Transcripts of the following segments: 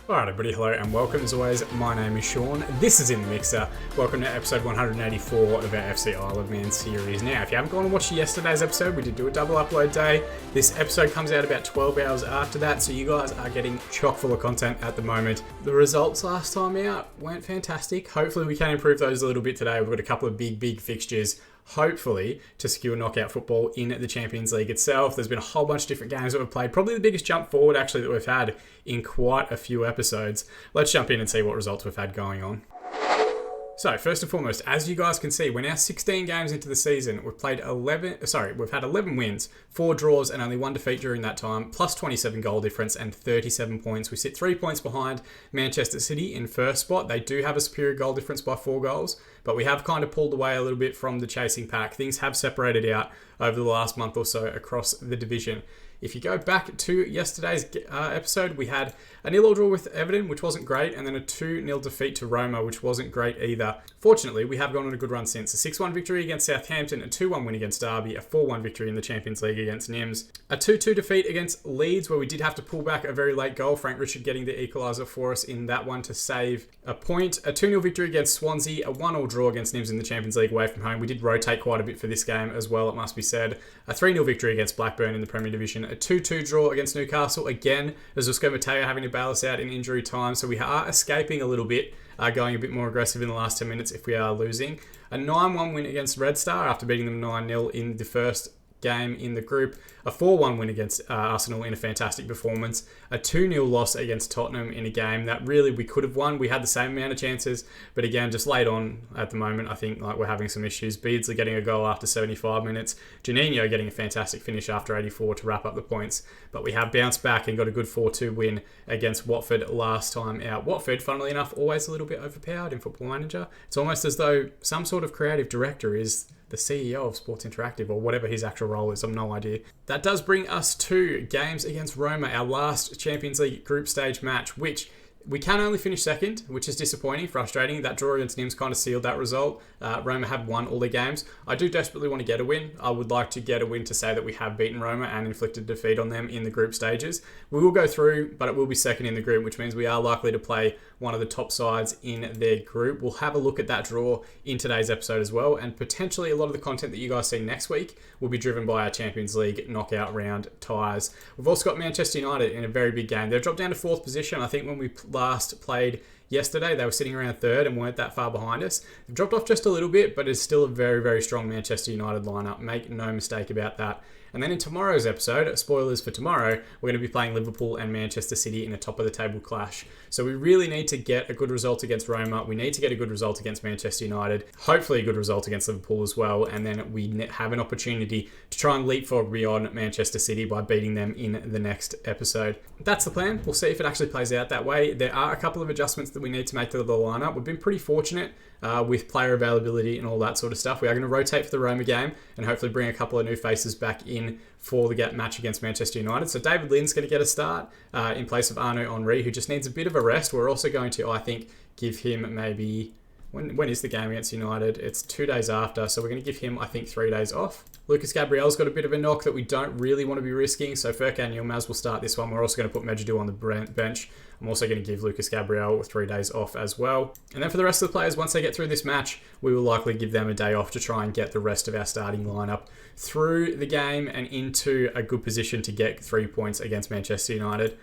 Alright everybody, hello and welcome. As always, my name is Sean. This is In The Mixer. Welcome to episode 184 of our FC Isle of Man series. Now, if you haven't gone and watched yesterday's episode, we did do a double upload day. This episode comes out about 12 hours after that, so you guys are getting chock full of content at the moment. The results last time out weren't fantastic. Hopefully we can improve those a little bit today. We've got a couple of big fixtures, hopefully, to secure knockout football in the Champions League itself. There's been a whole bunch of different games that we've played. Probably the biggest jump forward, actually, that we've had in quite a few episodes. Let's jump in and see what results we've had going on. So, first and foremost, as you guys can see, we're now 16 games into the season. We've had 11 wins, 4 draws, and only 1 defeat during that time, plus 27 goal difference and 37 points. We sit 3 points behind Manchester City in first spot. They do have a superior goal difference by 4 goals, but we have kind of pulled away a little bit from the chasing pack. Things have separated out over the last month or so across the division. If you go back to yesterday's episode, we had a 0-0 draw with Everton, which wasn't great, and then a 2-0 defeat to Roma, which wasn't great either. Fortunately, we have gone on a good run since. A 6-1 victory against Southampton, a 2-1 win against Derby, a 4-1 victory in the Champions League against Nims, a 2-2 defeat against Leeds, where we did have to pull back a very late goal, Frank Richard getting the equaliser for us in that one to save a point, a 2-0 victory against Swansea, a 1-1 draw against Nims in the Champions League away from home. We did rotate quite a bit for this game as well, it must be said. A 3-0 victory against Blackburn in the Premier Division, a 2-2 draw against Newcastle, again, as Dusko Mateo having to bail us out in injury time, so we are escaping a little bit, going a bit more aggressive in the last 10 minutes if we are losing. A 9-1 win against Red Star after beating them 9-0 in the first game in the group, a 4-1 win against Arsenal in a fantastic performance, a 2-0 loss against Tottenham in a game that really we could have won. We had the same amount of chances, but again, just late on at the moment, I think we're having some issues. Beardsley getting a goal after 75 minutes, Juninho getting a fantastic finish after 84 to wrap up the points, but we have bounced back and got a good 4-2 win against Watford last time out. Watford, funnily enough, always a little bit overpowered in Football Manager. It's almost as though some sort of creative director is the CEO of Sports Interactive, or whatever his actual role is, I've no idea. That does bring us to games against Roma, our last Champions League group stage match, which we can only finish second, which is disappointing, frustrating. That draw against Nims kind of sealed that result. Roma have won all their games. I do desperately want to get a win. I would like to get a win to say that we have beaten Roma and inflicted defeat on them in the group stages. We will go through, but it will be second in the group, which means we are likely to play one of the top sides in their group. We'll have a look at that draw in today's episode as well, and potentially a lot of the content that you guys see next week will be driven by our Champions League knockout round ties. We've also got Manchester United in a very big game. They've dropped down to 4th position. I think when we last played yesterday, they were sitting around 3rd and weren't that far behind us. They've dropped off just a little bit, but it's still a very strong Manchester United lineup. Make no mistake about that. And then in tomorrow's episode, spoilers for tomorrow, we're going to be playing Liverpool and Manchester City in a top-of-the-table clash. So we really need to get a good result against Roma. We need to get a good result against Manchester United. Hopefully a good result against Liverpool as well. And then we have an opportunity to try and leapfrog beyond Manchester City by beating them in the next episode. That's the plan. We'll see if it actually plays out that way. There are a couple of adjustments that we need to make to the lineup. We've been pretty fortunate with player availability and all that sort of stuff. We are going to rotate for the Roma game and hopefully bring a couple of new faces back in for the match against Manchester United. So David Lynn's going to get a start in place of Arnaud Henry, who just needs a bit of a rest. We're also going to, I think, give him maybe... When is the game against United? It's 2 days after, so we're going to give him, I think, 3 days off. Lucas Gabriel's got a bit of a knock that we don't really want to be risking, so Furkan Yilmaz will start this one. We're also going to put Medjugorje on the bench. I'm also going to give Lucas Gabriel 3 days off as well. And then for the rest of the players, once they get through this match, we will likely give them a day off to try and get the rest of our starting lineup through the game and into a good position to get 3 points against Manchester United.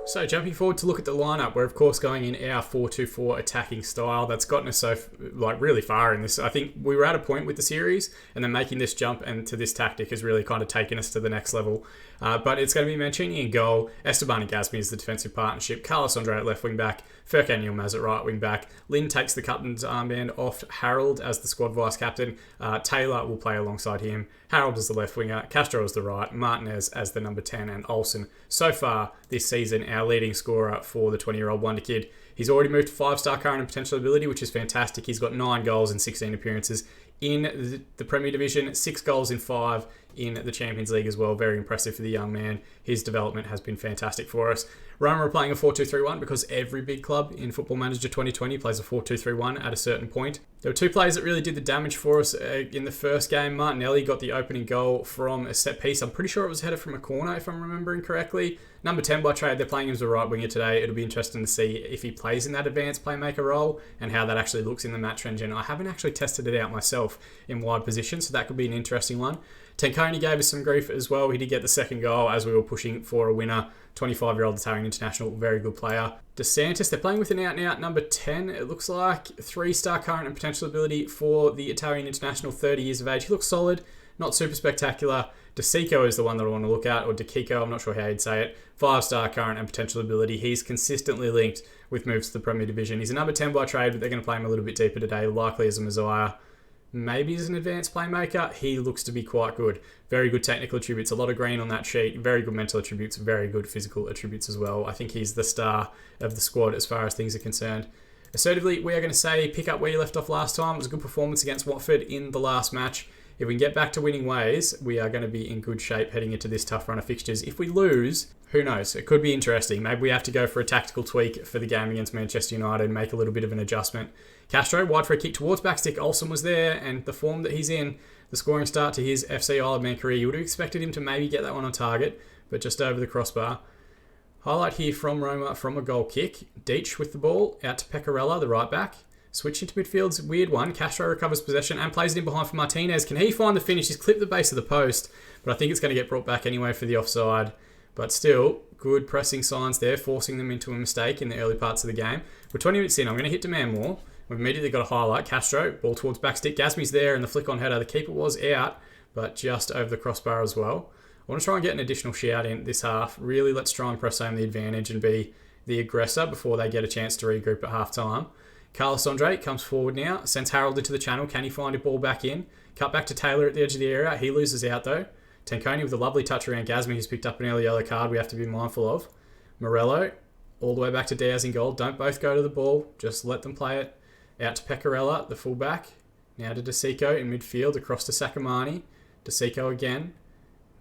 So jumping forward to look at the lineup, we're of course going in our 4-2-4 attacking style. That's gotten us so really far in this. I think we were at a point with the series, and then making this jump and to this tactic has really kind of taken us to the next level. But it's going to be Mancini in goal, Esteban and Gasmi as the defensive partnership, Carlos Andre at left wing back, Furkan Yilmaz at right wing back. Lynn takes the captain's armband off Harold as the squad vice captain. Taylor will play alongside him. Harold as the left winger, Castro as the right, Martinez as the number 10, and Olsen, so far this season, our leading scorer for the 20-year-old wonder kid. He's already moved to 5-star current and potential ability, which is fantastic. He's got 9 goals in 16 appearances in the Premier Division, 6 goals in 5 in the Champions League as well. Very impressive for the young man. His development has been fantastic for us. Roma are playing a 4-2-3-1 because every big club in Football Manager 2020 plays a 4-2-3-1 at a certain point. There were two players that really did the damage for us in the first game. Martinelli got the opening goal from a set piece. I'm pretty sure it was headed from a corner, if I'm remembering correctly. Number 10 by trade, they're playing him as a right winger today. It'll be interesting to see if he plays in that advanced playmaker role and how that actually looks in the match engine. I haven't actually tested it out myself in wide position, so that could be an interesting one. Tenkoni gave us some grief as well. He did get the second goal as we were pushing for a winner. 25-year-old Italian international, very good player. DeSantis, they're playing with an out-and-out number 10. It looks like 3-star current and potential ability for the Italian international, 30 years of age. He looks solid, not super spectacular. DeSico is the one that I want to look at, or DeKiko, I'm not sure how you'd say it. 5-star current and potential ability. He's consistently linked with moves to the Premier Division. He's a number 10 by trade, but they're going to play him a little bit deeper today, likely as a Messiah. Maybe as an advanced playmaker. He looks to be quite good. Very good technical attributes, a lot of green on that sheet, very good mental attributes, very good physical attributes as well. I think he's the star of the squad as far as things are concerned. Assertively, we are going to say pick up where you left off last time. It was a good performance against Watford in the last match. If we can get back to winning ways, we are going to be in good shape heading into this tough run of fixtures. If we lose, who knows? It could be interesting. Maybe we have to go for a tactical tweak for the game against Manchester United and make a little bit of an adjustment. Castro, wide for a kick towards backstick. Olsen was there, and the form that he's in, the scoring start to his FC Isle of Man career, you would have expected him to maybe get that one on target, but just over the crossbar. Highlight here from Roma from a goal kick. Deitch with the ball, out to Pecorella, the right back. Switch into midfield's a weird one. Castro recovers possession and plays it in behind for Martinez. Can he find the finish? He's clipped the base of the post, but I think it's going to get brought back anyway for the offside. But still, good pressing signs there, forcing them into a mistake in the early parts of the game. We're 20 minutes in. I'm going to hit demand more. We've immediately got a highlight. Castro, ball towards backstick. Gasmi's there, and the flick on header. The keeper was out, but just over the crossbar as well. I want to try and get an additional shout in this half. Really, let's try and press home the advantage and be the aggressor before they get a chance to regroup at half-time. Carlos Andre comes forward now, sends Harold into the channel. Can he find a ball back in? Cut back to Taylor at the edge of the area. He loses out though. Tenkoni with a lovely touch around Gasmi, who's picked up an early yellow card we have to be mindful of. Morello, all the way back to Diaz in goal. Don't both go to the ball. Just let them play it. Out to Pecorella, the fullback. Now to DeSico in midfield, across to Sacamani. DeSico again.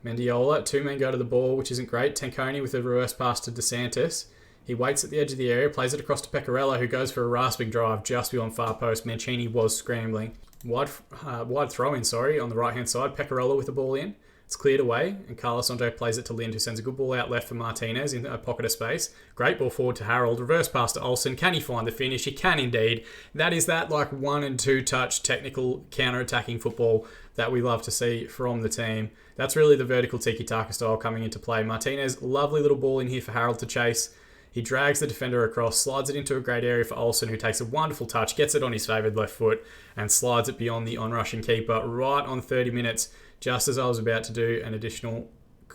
Mendiola, two men go to the ball, which isn't great. Tenkoni with a reverse pass to DeSantis. He waits at the edge of the area, plays it across to Pecorella, who goes for a rasping drive just beyond far post. Mancini was scrambling. Wide throw-in, on the right-hand side. Pecorella with the ball in. It's cleared away, and Carlos Andre plays it to Lind, who sends a good ball out left for Martinez in a pocket of space. Great ball forward to Harold. Reverse pass to Olsen. Can he find the finish? He can indeed. That is that 1 and 2 touch technical counter-attacking football that we love to see from the team. That's really the vertical tiki-taka style coming into play. Martinez, lovely little ball in here for Harold to chase. He drags the defender across, slides it into a great area for Olsen, who takes a wonderful touch, gets it on his favoured left foot, and slides it beyond the on-rushing keeper right on 30 minutes, just as I was about to do an additional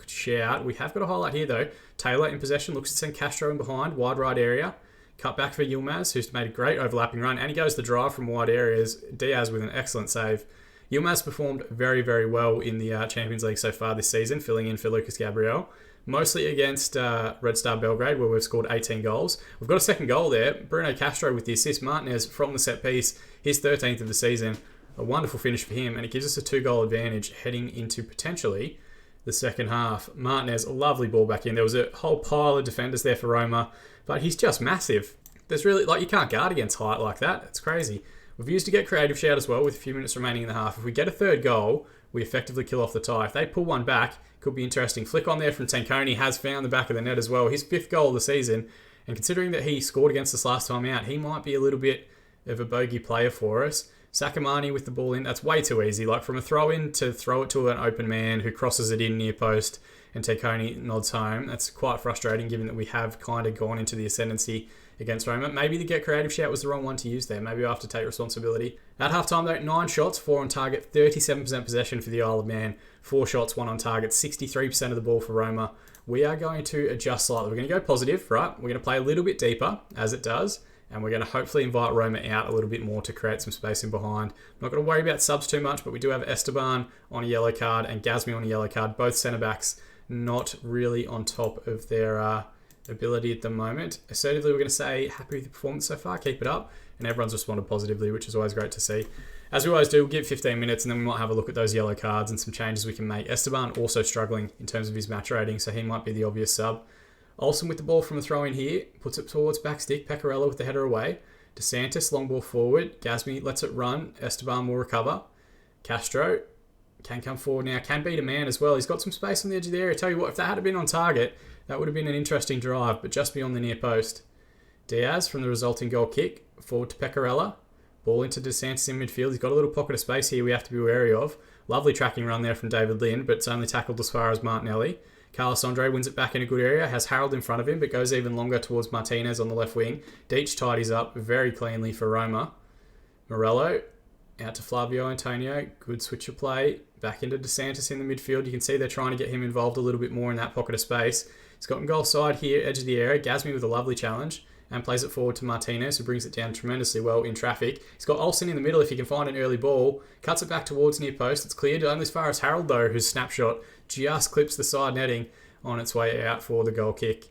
shout. We have got a highlight here, though. Taylor in possession, looks to send Castro in behind, wide right area. Cut back for Yilmaz, who's made a great overlapping run, and he goes the drive from wide areas. Diaz with an excellent save. Yilmaz performed very, very well in the Champions League so far this season, filling in for Lucas Gabriel. Mostly against Red Star Belgrade, where we've scored 18 goals. We've got a second goal there. Bruno Castro with the assist. Martinez from the set piece, his 13th of the season. A wonderful finish for him, and it gives us a 2-goal advantage heading into potentially the second half. Martinez, a lovely ball back in. There was a whole pile of defenders there for Roma, but he's just massive. There's really, you can't guard against height like that. It's crazy. We've used a get creative shout as well with a few minutes remaining in the half. If we get a third goal, we effectively kill off the tie. If they pull one back, could be interesting. Flick on there from Tenkoni, has found the back of the net as well. His 5th goal of the season, and considering that he scored against us last time out, he might be a little bit of a bogey player for us. Sacamani with the ball in, that's way too easy. From a throw-in to throw it to an open man who crosses it in near post and Tenkoni nods home. That's quite frustrating given that we have kind of gone into the ascendancy against Roma. Maybe the get creative shout was the wrong one to use there. Maybe I have to take responsibility. At halftime though, 9 shots, 4 on target, 37% possession for the Isle of Man, 4 shots, 1 on target, 63% of the ball for Roma. We are going to adjust slightly. We're going to go positive, right? We're going to play a little bit deeper, as it does, and we're going to hopefully invite Roma out a little bit more to create some space in behind. I'm not going to worry about subs too much, but we do have Esteban on a yellow card and Gasmi on a yellow card, both centre-backs not really on top of their ability at the moment. Assertively, we're going to say happy with the performance so far, keep it up, and everyone's responded positively, which is always great to see. As we always do, we'll give 15 minutes and then we might have a look at those yellow cards and some changes we can make. Esteban also struggling in terms of his match rating, so he might be the obvious sub. Olsen with the ball from the throw in here, puts it towards back stick, Pecorella with the header away. DeSantis, long ball forward, Gasmi lets it run, Esteban will recover. Castro can come forward now, can beat a man as well. He's got some space on the edge of the area. Tell you what, if that had been on target, that would have been an interesting drive, but just beyond the near post. Diaz from the resulting goal kick, forward to Pecorella. Ball into DeSantis in midfield. He's got a little pocket of space here we have to be wary of. Lovely tracking run there from David Lind, but it's only tackled as far as Martinelli. Carlos Andre wins it back in a good area, has Harold in front of him, but goes even longer towards Martinez on the left wing. Deitch tidies up very cleanly for Roma. Morello out to Flavio Antonio. Good switch of play. Back into DeSantis in the midfield. You can see they're trying to get him involved a little bit more in that pocket of space. He's got him goal side here, edge of the area. Gasmi with a lovely challenge and plays it forward to Martinez, who brings it down tremendously well in traffic. He's got Olsen in the middle if he can find an early ball. Cuts it back towards near post. It's cleared only as far as Harold, though, whose snapshot just clips the side netting on its way out for the goal kick.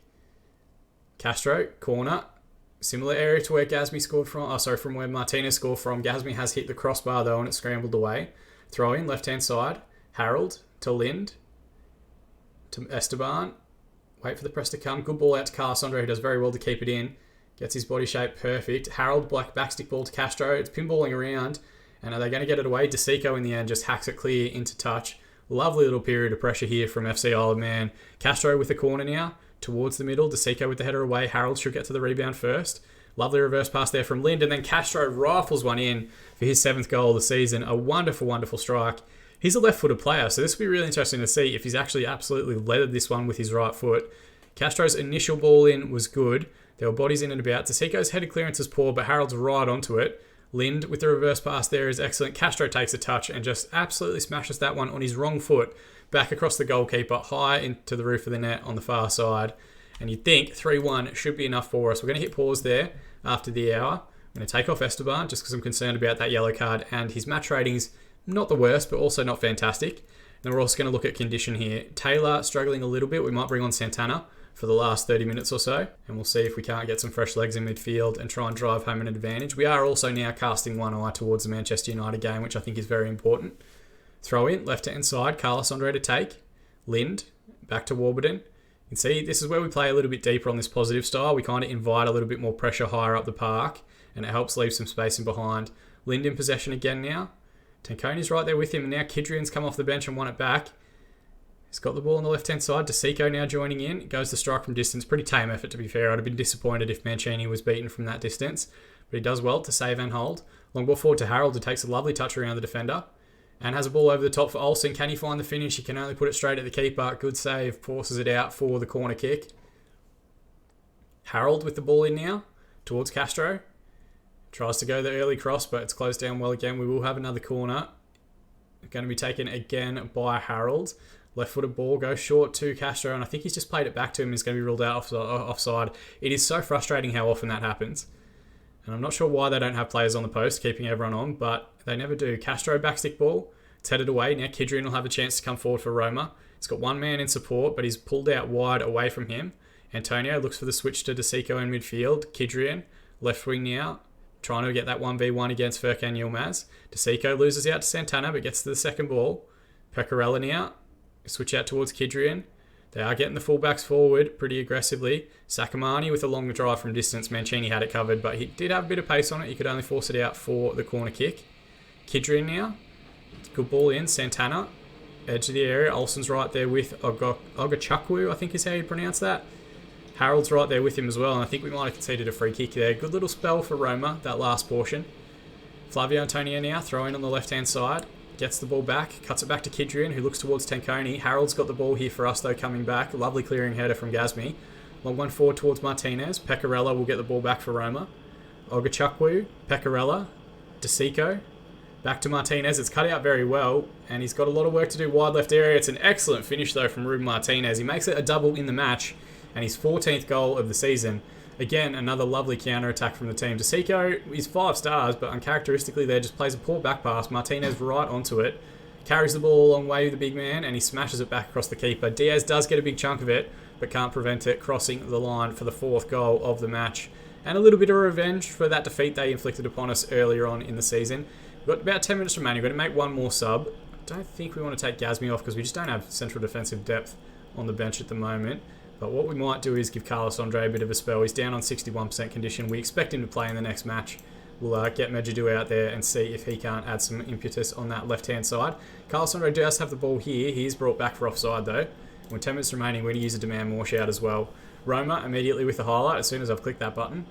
Castro, corner. Similar area to where Gasmi scored from. From where Martinez scored from. Gasmi has hit the crossbar, though, and it's scrambled away. Throw in, left-hand side. Harold to Lind. To Esteban. Wait for the press to come. Good ball out to Carlos Andre, who does very well to keep it in. Gets his body shape perfect. Harold, black backstick ball to Castro. It's pinballing around. And are they going to get it away? DeSico in the end just hacks it clear into touch. Lovely little period of pressure here from FC Isle of Man. Castro with the corner now. Towards the middle. DeSico with the header away. Harold should get to the rebound first. Lovely reverse pass there from Lind. And then Castro rifles one in for his 7th goal of the season. A wonderful, wonderful strike. He's a left-footed player, so this will be really interesting to see if he's actually absolutely leathered this one with his right foot. Castro's initial ball in was good. There were bodies in and about. DeSico's headed clearance is poor, but Harold's right onto it. Lind with the reverse pass there is excellent. Castro takes a touch and just absolutely smashes that one on his wrong foot back across the goalkeeper, high into the roof of the net on the far side. And you'd think 3-1 should be enough for us. We're going to hit pause there after the hour. I'm going to take off Esteban just because I'm concerned about that yellow card, and his match rating's not the worst, but also not fantastic. And we're also going to look at condition here. Taylor struggling a little bit. We might bring on Santana for the last 30 minutes or so, and we'll see if we can't get some fresh legs in midfield and try and drive home an advantage. We are also now casting one eye towards the Manchester United game, which I think is very important. Throw in, left-hand side, Carlos Andre to take. Lind, back to Warburton. You can see this is where we play a little bit deeper on this positive style. We kind of invite a little bit more pressure higher up the park, and it helps leave some space in behind. Lind in possession again now. Tanconi's right there with him, and now Kidrian's come off the bench and won it back. He's got the ball on the left-hand side. DeSico now joining in. It goes to strike from distance. Pretty tame effort, to be fair. I'd have been disappointed if Mancini was beaten from that distance. But he does well to save and hold. Long ball forward to Harold, who takes a lovely touch around the defender. And has a ball over the top for Olsen. Can he find the finish? He can only put it straight at the keeper. Good save. Forces it out for the corner kick. Harold with the ball in now. Towards Castro. Tries to go the early cross, but it's closed down well again. We will have another corner. Going to be taken again by Harold. Left-footed ball goes short to Castro, and I think he's just played it back to him. He's going to be ruled out offside. It is so frustrating how often that happens. And I'm not sure why they don't have players on the post keeping everyone on, but they never do. Castro backstick ball. It's headed away. Now Kidrian will have a chance to come forward for Roma. He's got one man in support, but he's pulled out wide away from him. Antonio looks for the switch to DeSico in midfield. Kidrian, left wing now. Trying to get that 1v1 against Furkan Yilmaz. DeSico loses out to Santana, but gets to the second ball. Pecorella now. Switch out towards Kidrian. They are getting the fullbacks forward pretty aggressively. Sakamani with a long drive from distance. Mancini had it covered, but he did have a bit of pace on it. He could only force it out for the corner kick. Kidrian now. Good ball in. Santana. Edge of the area. Olsen's right there with Ogachukwu, I think is how you pronounce that. Harold's right there with him as well, and I think we might have conceded a free kick there. Good little spell for Roma, that last portion. Flavio Antonio now, throwing on the left-hand side. Gets the ball back, cuts it back to Kidrian, who looks towards Tanconi. Harold's got the ball here for us, though, coming back. Lovely clearing header from Gasmi. Long one forward towards Martinez. Pecorella will get the ball back for Roma. Ogachukwu, Pecorella, DeSico. Back to Martinez. It's cut out very well, and he's got a lot of work to do wide left area. It's an excellent finish, though, from Ruben Martinez. He makes it a double in the match, and his 14th goal of the season. Again, another lovely counter-attack from the team. DeSico is 5 stars, but uncharacteristically there, just plays a poor back pass. Martinez right onto it. Carries the ball a long way with the big man, and he smashes it back across the keeper. Diaz does get a big chunk of it, but can't prevent it crossing the line for the 4th goal of the match. And a little bit of revenge for that defeat they inflicted upon us earlier on in the season. We've got about 10 minutes remaining. We're going to make one more sub. I don't think we want to take Gazmi off because we just don't have central defensive depth on the bench at the moment. But what we might do is give Carlos Andre a bit of a spell. He's down on 61% condition. We expect him to play in the next match. We'll get Medjugorje out there and see if he can't add some impetus on that left-hand side. Carlos Andre does have the ball here. He is brought back for offside though. With 10 minutes remaining, we're going to use a demand more shout as well. Roma immediately with the highlight as soon as I've clicked that button.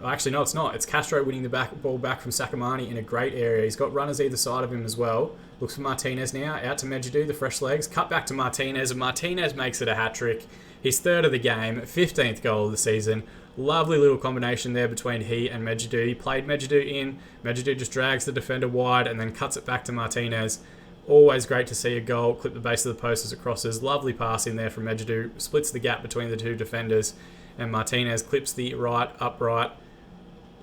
Oh, actually, no, it's not. It's Castro winning the ball back from Sakamani in a great area. He's got runners either side of him as well. Looks for Martinez now. Out to Medjugorje, the fresh legs. Cut back to Martinez, and Martinez makes it a hat-trick. His third of the game, 15th goal of the season. Lovely little combination there between he and Medjugorje. He played Medjugorje in. Medjugorje just drags the defender wide and then cuts it back to Martinez. Always great to see a goal. Clip the base of the post as it crosses. Lovely pass in there from Medjugorje. Splits the gap between the two defenders. And Martinez clips the right, upright,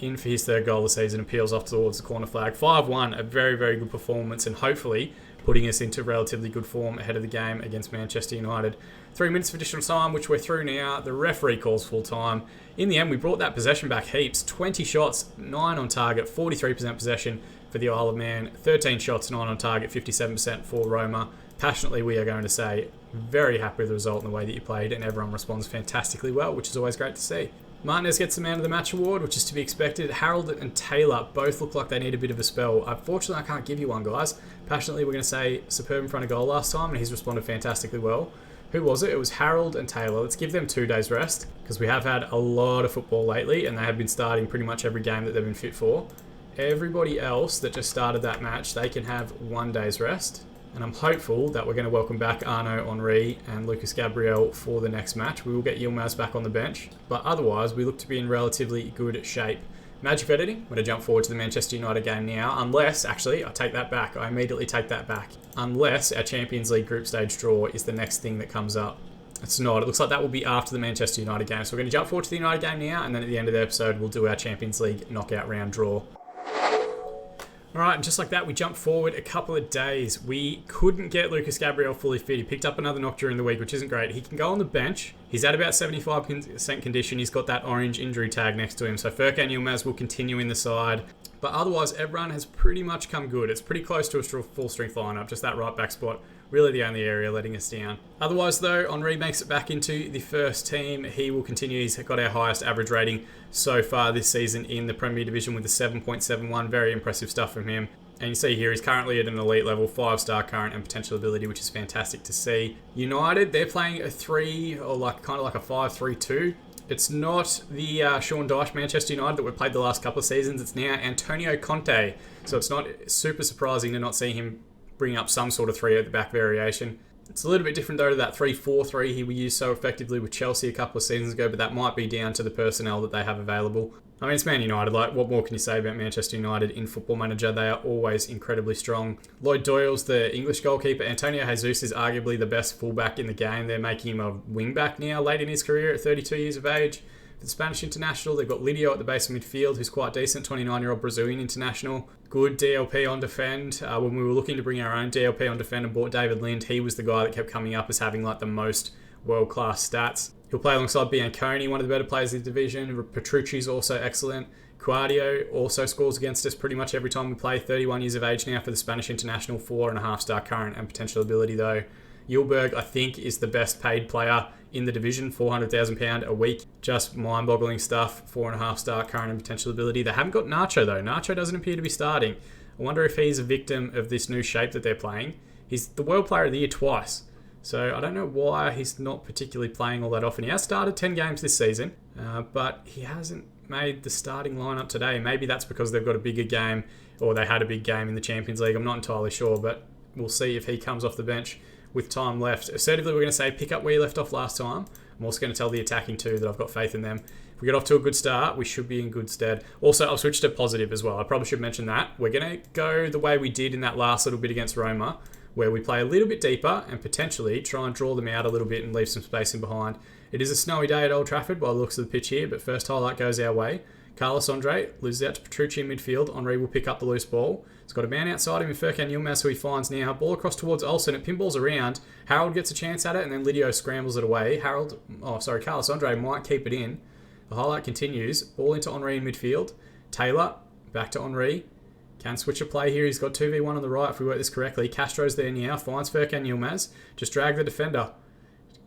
in for his third goal of the season and peels off towards the corner flag. 5-1, a very, very good performance and hopefully putting us into relatively good form ahead of the game against Manchester United. 3 minutes of additional time, which we're through now. The referee calls full time. In the end, we brought that possession back heaps. 20 shots, 9 on target, 43% possession for the Isle of Man. 13 shots, 9 on target, 57% for Roma. Passionately, we are going to say very happy with the result and the way that you played, and everyone responds fantastically well, which is always great to see. Martinez gets the Man of the Match award, which is to be expected. Harold and Taylor both look like they need a bit of a spell. Unfortunately, I can't give you one, guys. Passionately, we're going to say superb in front of goal last time, and he's responded fantastically well. Who was it? It was Harold and Taylor. Let's give them 2 days rest, because we have had a lot of football lately, and they have been starting pretty much every game that they've been fit for. Everybody else that just started that match, they can have 1 day's rest. And I'm hopeful that we're going to welcome back Arnaud Henry and Lucas Gabriel for the next match. We will get Yilmaz back on the bench, but otherwise we look to be in relatively good shape. Magic of editing, I'm going to jump forward to the Manchester United game now, unless, actually, I take that back. I immediately take that back. Unless our Champions League group stage draw is the next thing that comes up. It's not. It looks like that will be after the Manchester United game. So we're going to jump forward to the United game now, and then at the end of the episode, we'll do our Champions League knockout round draw. Alright, and just like that, we jump forward a couple of days. We couldn't get Lucas Gabriel fully fit. He picked up another knock during the week, which isn't great. He can go on the bench. He's at about 75% condition. He's got that orange injury tag next to him. So Furkan Yilmaz will continue in the side. But otherwise, everyone has pretty much come good. It's pretty close to a full-strength lineup, just that right back spot. Really the only area letting us down. Otherwise, though, Henry makes it back into the first team. He will continue. He's got our highest average rating so far this season in the Premier Division with a 7.71. Very impressive stuff from him. And you see here, he's currently at an elite level, 5-star current and potential ability, which is fantastic to see. United, they're playing a 3, or kind of like a 5-3-2. It's not the Sean Dyche Manchester United that we've played the last couple of seasons. It's now Antonio Conte. So it's not super surprising to not see him bring up some sort of 3 at the back variation. It's a little bit different though to that 3-4-3 he used so effectively with Chelsea a couple of seasons ago, but that might be down to the personnel that they have available. I mean, it's Man United. Like, what more can you say about Manchester United in Football Manager? They are always incredibly strong. Lloyd Doyle's the English goalkeeper. Antonio Jesus is arguably the best fullback in the game. They're making him a wingback now, late in his career at 32 years of age. For the Spanish international, they've got Lidio at the base of midfield, who's quite decent, 29-year-old Brazilian international. Good DLP on defend. When we were looking to bring our own DLP on defend and bought David Lind, he was the guy that kept coming up as having like the most world-class stats. He'll play alongside Bianconi, one of the better players in the division. Petrucci's also excellent. Quadio also scores against us pretty much every time we play. 31 years of age now for the Spanish international, 4.5-star current and potential ability though. Yulberg, I think, is the best paid player in the division, £400,000 a week. Just mind-boggling stuff, 4.5-star current and potential ability. They haven't got Nacho though. Nacho doesn't appear to be starting. I wonder if he's a victim of this new shape that they're playing. He's the World Player of the Year twice. So I don't know why he's not particularly playing all that often. He has started 10 games this season, but he hasn't made the starting lineup today. Maybe that's because they've got a bigger game, or they had a big game in the Champions League. I'm not entirely sure, but we'll see if he comes off the bench with time left. Assertively, we're going to say pick up where you left off last time. I'm also going to tell the attacking too that I've got faith in them. If we get off to a good start, we should be in good stead. Also, I'll switch to positive as well. I probably should mention that. We're going to go the way we did in that last little bit against Roma, where we play a little bit deeper and potentially try and draw them out a little bit and leave some space in behind. It is a snowy day at Old Trafford by the looks of the pitch here, but first highlight goes our way. Carlos Andre loses out to Petrucci in midfield. Henry will pick up the loose ball. He's got a man outside him in Furkan Yilmaz, who he finds now. Ball across towards Olsen. It pinballs around. Harold gets a chance at it, and then Lidio scrambles it away. Carlos Andre might keep it in. The highlight continues. Ball into Henry in midfield. Taylor back to Henry. Can switch a play here. He's got 2v1 on the right if we work this correctly. Castro's there now. Finds Furkan Yilmaz. Just drag the defender.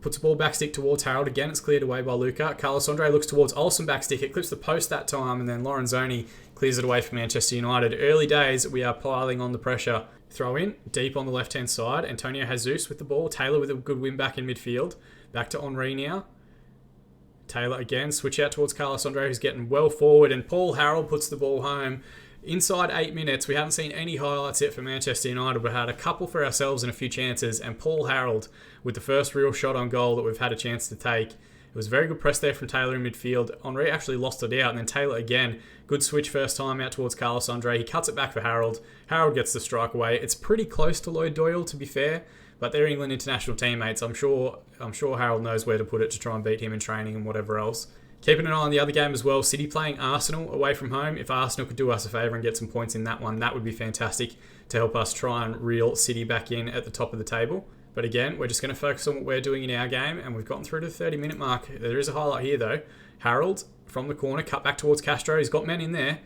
Puts the ball back stick towards Harold. Again, it's cleared away by Luca. Carlos Andre looks towards Olsen back stick. It clips the post that time, and then Lorenzoni clears it away for Manchester United. Early days, we are piling on the pressure. Throw in, deep on the left-hand side. Antonio Jesus with the ball. Taylor with a good win back in midfield. Back to Henry now. Taylor again, switch out towards Carlos Andre, who's getting well forward, and Paul Harold puts the ball home. Inside 8 minutes, we haven't seen any highlights yet for Manchester United. We've had a couple for ourselves and a few chances, and Paul Harold with the first real shot on goal that we've had a chance to take. It was a very good press there from Taylor in midfield. Henry actually lost it out, and then Taylor again, good switch first time out towards Carlos Andre. He cuts it back for Harold. Harold gets the strike away. It's pretty close to Lloyd Doyle, to be fair, but they're England international teammates. I'm sure Harold knows where to put it to try and beat him in training and whatever else. Keeping an eye on the other game as well. City playing Arsenal away from home. If Arsenal could do us a favour and get some points in that one, that would be fantastic to help us try and reel City back in at the top of the table. But again, we're just going to focus on what we're doing in our game, and we've gotten through to the 30-minute mark. There is a highlight here, though. Harold from the corner, cut back towards Castro. He's got men in there.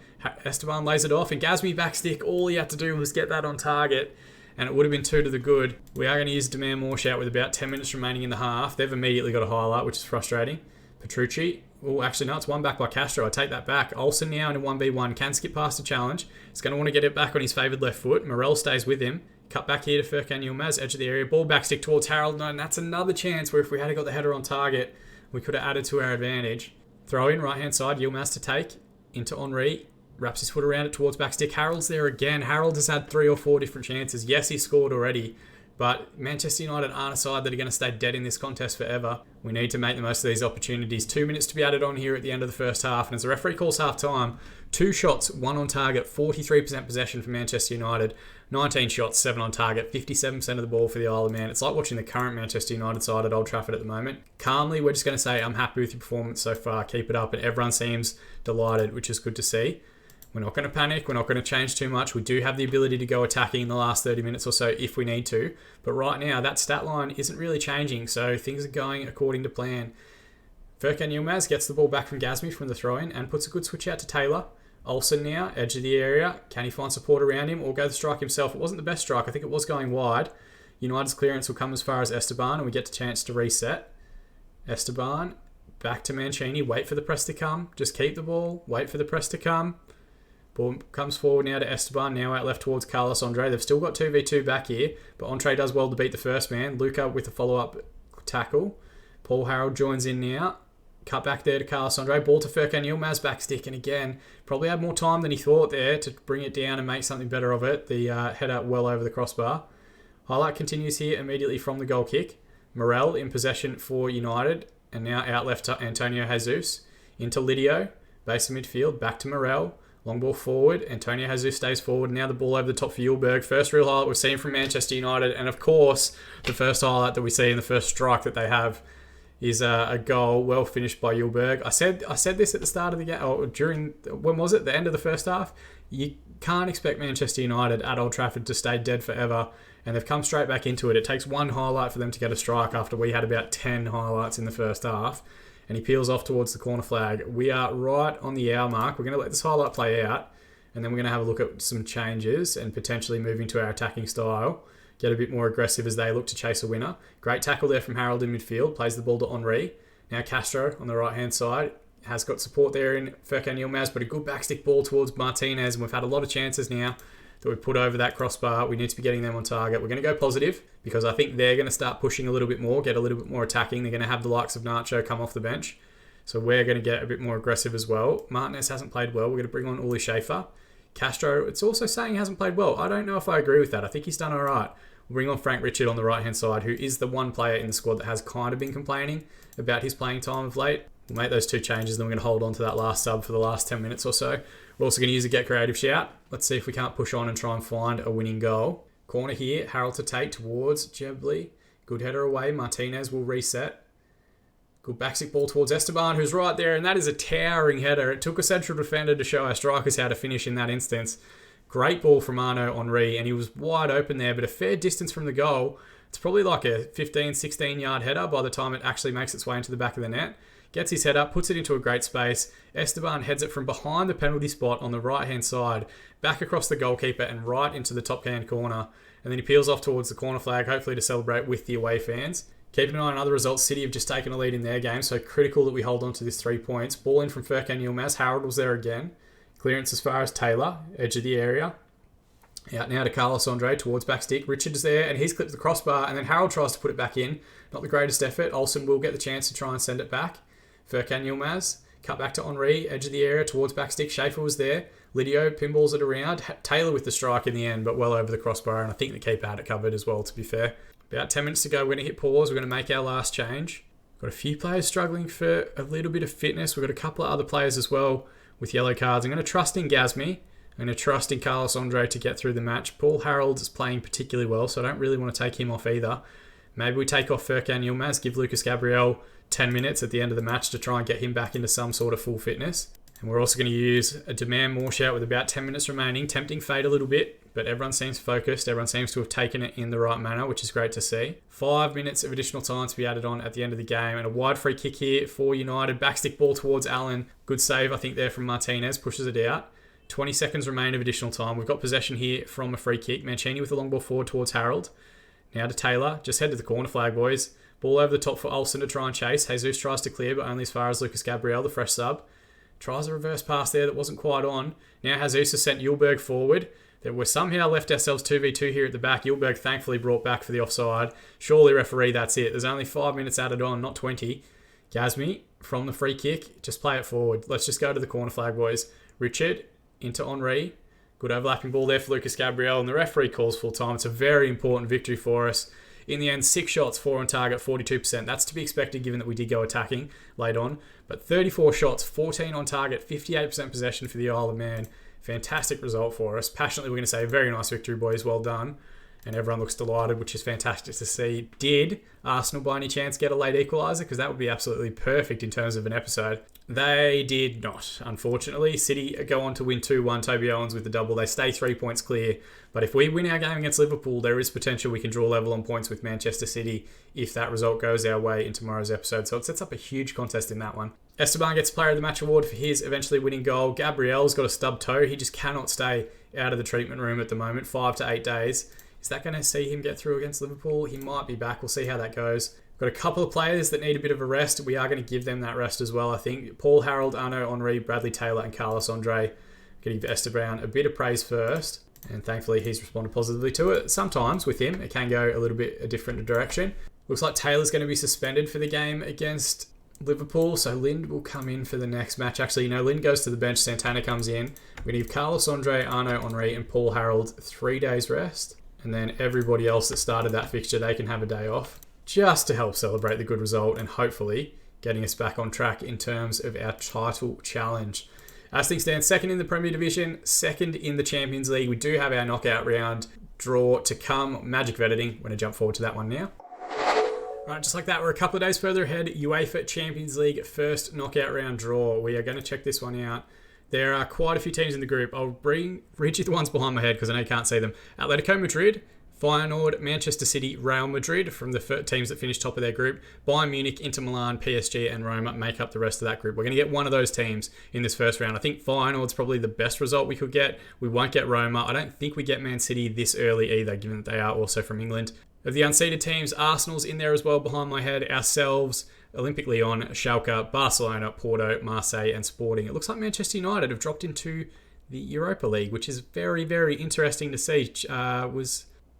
Esteban lays it off, and Gazmi backstick. All he had to do was get that on target, and it would have been 2 to the good. We are going to use Demand More shout with about 10 minutes remaining in the half. They've immediately got a highlight, which is frustrating. Petrucci. Oh, actually, no, it's one back by Castro. I take that back. Olsen now in a 1v1. Can skip past the challenge. He's going to want to get it back on his favoured left foot. Morel stays with him. Cut back here to Furkan Yilmaz, edge of the area. Ball back stick towards Harold. No, and that's another chance where if we had got the header on target, we could have added to our advantage. Throw in, right-hand side. Yilmaz to take. Into Henry. Wraps his foot around it towards back stick. Harold's there again. Harold has had 3 or 4 different chances. Yes, he scored already. But Manchester United aren't a side that are going to stay dead in this contest forever. We need to make the most of these opportunities. 2 minutes to be added on here at the end of the first half. And as the referee calls half-time, 2 shots, 1 on target, 43% possession for Manchester United. 19 shots, 7 on target, 57% of the ball for the Isle of Man. It's like watching the current Manchester United side at Old Trafford at the moment. Calmly, we're just going to say, I'm happy with your performance so far. Keep it up. And everyone seems delighted, which is good to see. We're not going to panic. We're not going to change too much. We do have the ability to go attacking in the last 30 minutes or so if we need to. But right now, that stat line isn't really changing. So things are going according to plan. Furkan Yilmaz gets the ball back from Gazmi from the throw-in and puts a good switch out to Taylor. Olsen now, edge of the area. Can he find support around him or go the strike himself? It wasn't the best strike. I think it was going wide. United's clearance will come as far as Esteban and we get the chance to reset. Esteban, back to Mancini. Wait for the press to come. Just keep the ball. Wait for the press to come. Ball comes forward now to Esteban, now out left towards Carlos Andre. They've still got 2v2 back here, but Andre does well to beat the first man. Luca with a follow-up tackle. Paul Harold joins in now. Cut back there to Carlos Andre. Ball to Furkan Yilmaz, back stick, and again, probably had more time than he thought there to bring it down and make something better of it. The header well over the crossbar. Highlight continues here immediately from the goal kick. Morel in possession for United, and now out left to Antonio Jesus. Into Lidio, base of midfield, back to Morel. Long ball forward. Antonio Jesus stays forward. Now the ball over the top for Hjulberg. First real highlight we've seen from Manchester United. And of course, the first highlight that we see in the first strike that they have is a goal well finished by Hjulberg. I said this at the start of the game, or during, when was it? The end of the first half. You can't expect Manchester United at Old Trafford to stay dead forever. And they've come straight back into it. It takes one highlight for them to get a strike after we had about 10 highlights in the first half. And he peels off towards the corner flag. We are right on the hour mark. We're going to let this highlight play out. And then we're going to have a look at some changes and potentially move into our attacking style. Get a bit more aggressive as they look to chase a winner. Great tackle there from Harold in midfield. Plays the ball to Henry. Now Castro on the right-hand side. Has got support there in Furkan Yilmaz, but a good backstick ball towards Martinez. And we've had a lot of chances now that we've put over that crossbar. We need to be getting them on target. We're going to go positive because I think they're going to start pushing a little bit more, get a little bit more attacking. They're going to have the likes of Nacho come off the bench. So we're going to get a bit more aggressive as well. Martinez hasn't played well. We're going to bring on Uli Schaefer. Castro, it's also saying he hasn't played well. I don't know if I agree with that. I think he's done all right. We'll bring on Frank Richard on the right-hand side, who is the one player in the squad that has kind of been complaining about his playing time of late. We'll make those 2 changes, then we're going to hold on to that last sub for the last 10 minutes or so. We're also going to use a Get Creative shout. Let's see if we can't push on and try and find a winning goal. Corner here, Harold to take towards Jebly. Good header away. Martinez will reset. Good backstick ball towards Esteban, who's right there, and that is a towering header. It took a central defender to show our strikers how to finish in that instance. Great ball from Arno Henry, and he was wide open there, but a fair distance from the goal. It's probably like a 15, 16-yard header by the time it actually makes its way into the back of the net. gets his head up, puts it into a great space. Esteban heads it from behind the penalty spot on the right-hand side, back across the goalkeeper and right into the top-hand corner. And then he peels off towards the corner flag, hopefully to celebrate with the away fans. Keeping an eye on other results, City have just taken a lead in their game, so critical that we hold on to this 3 points. Ball in from Furkan Yilmaz. Harold was there again. Clearance as far as Taylor, edge of the area. Out now to Carlos Andre towards back stick. Richard is there and he's clipped the crossbar, and then Harold tries to put it back in. Not the greatest effort. Olsen will get the chance to try and send it back. Furkan Yilmaz. Cut back to Henri, edge of the area towards back stick. Schaefer was there. Lydio pinballs it around. Taylor with the strike in the end, but well over the crossbar, and I think the keeper had it covered as well, to be fair. About 10 minutes to go, we're going to hit pause. We're going to make our last change. Got a few players struggling for a little bit of fitness. We've got a couple of other players as well with yellow cards. I'm going to trust in Gazmi. I'm going to trust in Carlos Andre to get through the match. Paul Harold is playing particularly well, so I don't really want to take him off either. Maybe we take off Furkan Yilmaz, give Lucas Gabriel 10 minutes at the end of the match to try and get him back into some sort of full fitness. And we're also going to use a demand more shout with about 10 minutes remaining. Tempting fate a little bit, but everyone seems focused. Everyone seems to have taken it in the right manner, which is great to see. 5 minutes of additional time to be added on at the end of the game. And a wide free kick here for United. Backstick ball towards Allen. Good save, I think, there from Martinez. Pushes it out. 20 seconds remain of additional time. We've got possession here from a free kick. Mancini with the long ball forward towards Harold. Now to Taylor. Just head to the corner flag, boys. Ball over the top for Olsen to try and chase. Jesus tries to clear, but only as far as Lucas Gabriel, the fresh sub. Tries a reverse pass there that wasn't quite on. Now Jesus has sent Yulberg forward. That we're somehow left ourselves 2v2 here at the back. Yulberg thankfully brought back for the offside. Surely referee, that's it. There's only 5 minutes added on, not 20. Gazmi from the free kick. Just play it forward. Let's just go to the corner flag, boys. Richard into Henri. Good overlapping ball there for Lucas Gabriel. And the referee calls full time. It's a very important victory for us. In the end, 6 shots, 4 on target, 42%. That's to be expected given that we did go attacking late on. But 34 shots, 14 on target, 58% possession for the Isle of Man. Fantastic result for us. Passionately, we're going to say very nice victory, boys. Well done. And everyone looks delighted, which is fantastic to see. Did Arsenal by any chance get a late equaliser? Because that would be absolutely perfect in terms of an episode. They did not, unfortunately. City go on to win 2-1. Toby Owens with the double. They stay 3 points clear. But if we win our game against Liverpool, there is potential we can draw level on points with Manchester City if that result goes our way in tomorrow's episode. So it sets up a huge contest in that one. Esteban gets Player of the Match award for his eventually winning goal. Gabriel's got a stub toe. He just cannot stay out of the treatment room at the moment. 5 to 8 days. Is that going to see him get through against Liverpool? He might be back. We'll see how that goes. Got a couple of players that need a bit of a rest. We are going to give them that rest as well, I think. Paul Harold, Arno, Henri, Bradley Taylor and Carlos Andre. Going to give Esteban a bit of praise first. And thankfully, he's responded positively to it. Sometimes with him, it can go a little bit a different direction. Looks like Taylor's going to be suspended for the game against Liverpool. So Lind will come in for the next match. Actually, Lind goes to the bench. Santana comes in. We need Carlos Andre, Arno, Henri and Paul Harold 3 days rest. And then everybody else that started that fixture, they can have a day off. Just to help celebrate the good result and hopefully getting us back on track in terms of our title challenge. As things stand, second in the Premier Division, second in the Champions League. We do have our knockout round draw to come. Magic of editing. We're going to jump forward to that one now. Right, just like that, we're a couple of days further ahead. UEFA Champions League first knockout round draw. We are going to check this one out. There are quite a few teams in the group. I'll read you the ones behind my head because I know you can't see them. Atletico Madrid, Feyenoord, Manchester City, Real Madrid from the teams that finished top of their group. Bayern Munich, Inter Milan, PSG and Roma make up the rest of that group. We're going to get one of those teams in this first round. I think Feyenoord's probably the best result we could get. We won't get Roma. I don't think we get Man City this early either, given that they are also from England. Of the unseeded teams, Arsenal's in there as well behind my head. Ourselves, Olympic Lyon, Schalke, Barcelona, Porto, Marseille and Sporting. It looks like Manchester United have dropped into the Europa League, which is very, very interesting to see.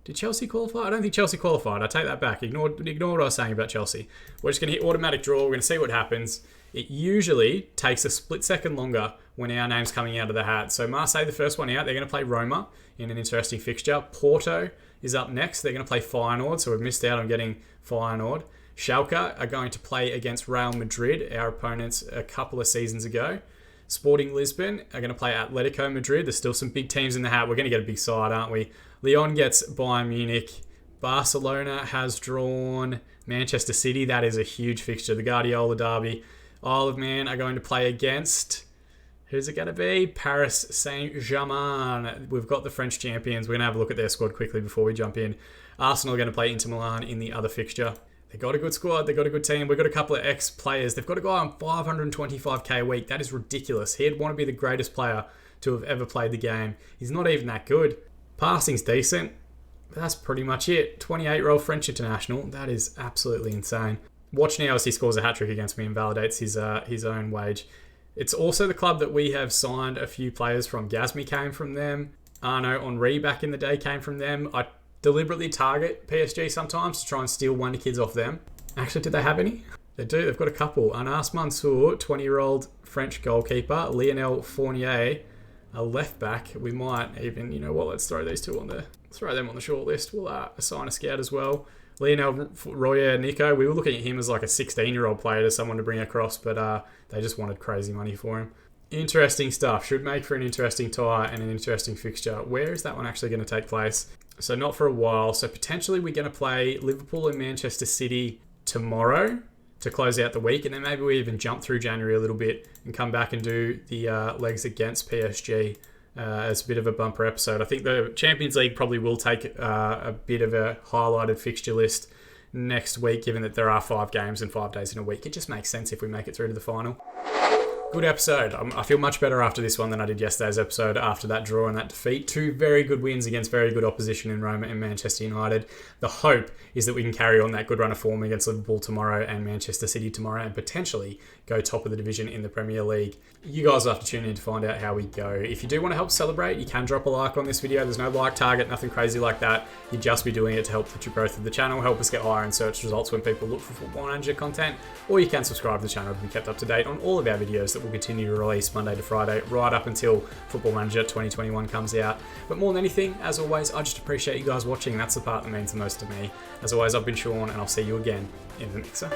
Did Chelsea qualify? I don't think Chelsea qualified. I take that back. Ignore what I was saying about Chelsea. We're just going to hit automatic draw. We're going to see what happens. It usually takes a split second longer when our name's coming out of the hat. So Marseille, the first one out, they're going to play Roma in an interesting fixture. Porto is up next. They're going to play Feyenoord, so we've missed out on getting Feyenoord. Schalke are going to play against Real Madrid, our opponents a couple of seasons ago. Sporting Lisbon are going to play Atletico Madrid. There's still some big teams in the hat. We're going to get a big side, aren't we? Lyon gets Bayern Munich. Barcelona has drawn Manchester City. That is a huge fixture. The Guardiola derby. Isle of Man are going to play against... Who's it going to be? Paris Saint-Germain. We've got the French champions. We're going to have a look at their squad quickly before we jump in. Arsenal are going to play Inter Milan in the other fixture. They've got a good squad. They've got a good team. We've got a couple of ex-players. They've got a guy on 525k a week. That is ridiculous. He'd want to be the greatest player to have ever played the game. He's not even that good. Passing's decent. But that's pretty much it. 28-year-old French international. That is absolutely insane. Watch now as he scores a hat-trick against me and validates his own wage. It's also the club that we have signed a few players from. Gasmi came from them. Arnaud Henry back in the day came from them. I deliberately target PSG sometimes to try and steal wonder kids off them. Actually, did they have any? They do. They've got a couple. Anas Mansour, 20-year-old French goalkeeper. Lionel Fournier, a left back. We might even, you know what, let's throw these two on there. Throw them on the short list. We'll assign a scout as well. Lionel Royer Nico, we were looking at him as like a 16-year-old player to someone to bring across, but they just wanted crazy money for him. Interesting stuff. Should make for an interesting tie and an interesting fixture. Where is that one actually going to take place? So not for a while. So potentially we're going to play Liverpool and Manchester City tomorrow to close out the week. And then maybe we even jump through January a little bit and come back and do the legs against PSG as a bit of a bumper episode. I think the Champions League probably will take a bit of a highlighted fixture list next week, given that there are 5 games and 5 days in a week. It just makes sense if we make it through to the final. Good episode. I feel much better after this one than I did yesterday's episode after that draw and that defeat. 2 very good wins against very good opposition in Roma and Manchester United. The hope is that we can carry on that good run of form against Liverpool tomorrow and Manchester City tomorrow and potentially go top of the division in the Premier League. You guys will have to tune in to find out how we go. If you do want to help celebrate, you can drop a like on this video. There's no like target, nothing crazy like that. You'd just be doing it to help the growth of the channel, help us get higher in search results when people look for Football Manager content, or you can subscribe to the channel to be kept up to date on all of our videos that will continue to release Monday to Friday, right up until Football Manager 2021 comes out. But more than anything, as always, I just appreciate you guys watching. That's the part that means the most to me. As always, I've been Sean, and I'll see you again in the mixer.